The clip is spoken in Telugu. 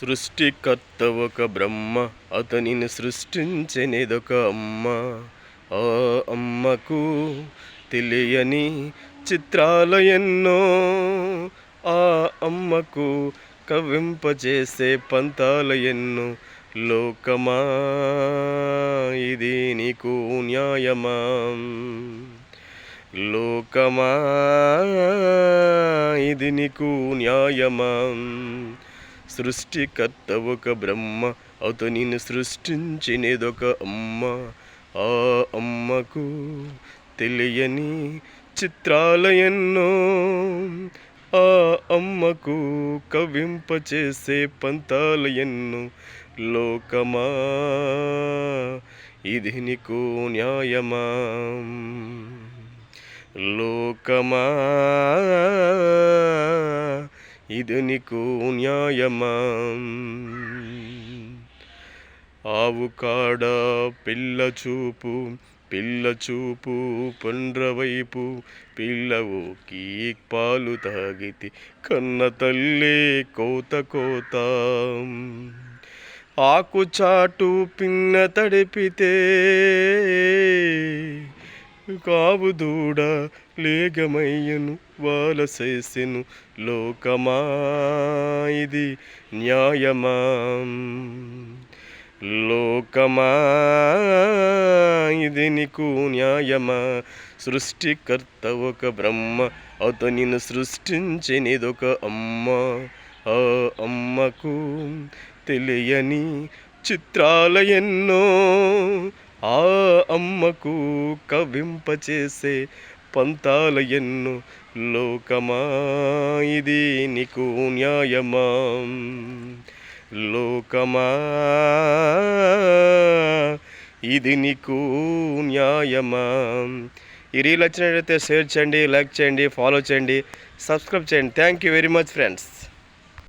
సృష్టికర్త ఒక బ్రహ్మ, అతనిని సృష్టించెనిదొక అమ్మ. ఆ అమ్మకు తెలియని చిత్రాల ఎన్నో, ఆ అమ్మకు కవ్వింపచేసే పంతాల ఎన్నో. లోకమా ఇది నీకు న్యాయమా? లోకమా ఇది నీకు న్యాయమా? సృష్టికర్త ఒక బ్రహ్మ, అతనిని సృష్టించినదొక అమ్మ. ఆ అమ్మకు తెలియని చిత్రాల ఎన్నో, ఆ అమ్మకు కవ్వింపచేసే పంతాల ఎన్నో. లోకమా ఇది నీకు న్యాయమా? లోకమా ఇది నీకు న్యాయమా? ఆవు కాడ పిల్ల చూపు, పిల్ల చూపు పండ్రవైపు, పిల్లవుకి పాలు తాగితే కన్న తల్లే కోత కోత. ఆకు చాటు పిన్న తడిపితే కావు దూడ లేగమయ్యను వాలసేసెను. లోకమా ఇది న్యాయమా? లోకమా ఇది నీకు న్యాయమా? సృష్టికర్త ఒక బ్రహ్మ, అతనిని సృష్టించినదొక అమ్మ. ఆ అమ్మకు తెలియని చిత్రాల ఎన్నో, ఆ అమ్మకు కవ్వింపచేసే పంతాల ఎన్నో. లోకమా ఇది నీకు న్యాయమా? లోకమా ఇది నీకు న్యాయమా? ఈ రీల్ వచ్చినట్లయితే షేర్ చేయండి, లైక్ చేయండి, ఫాలో చేయండి, సబ్స్క్రైబ్ చేయండి. Thank you very much friends.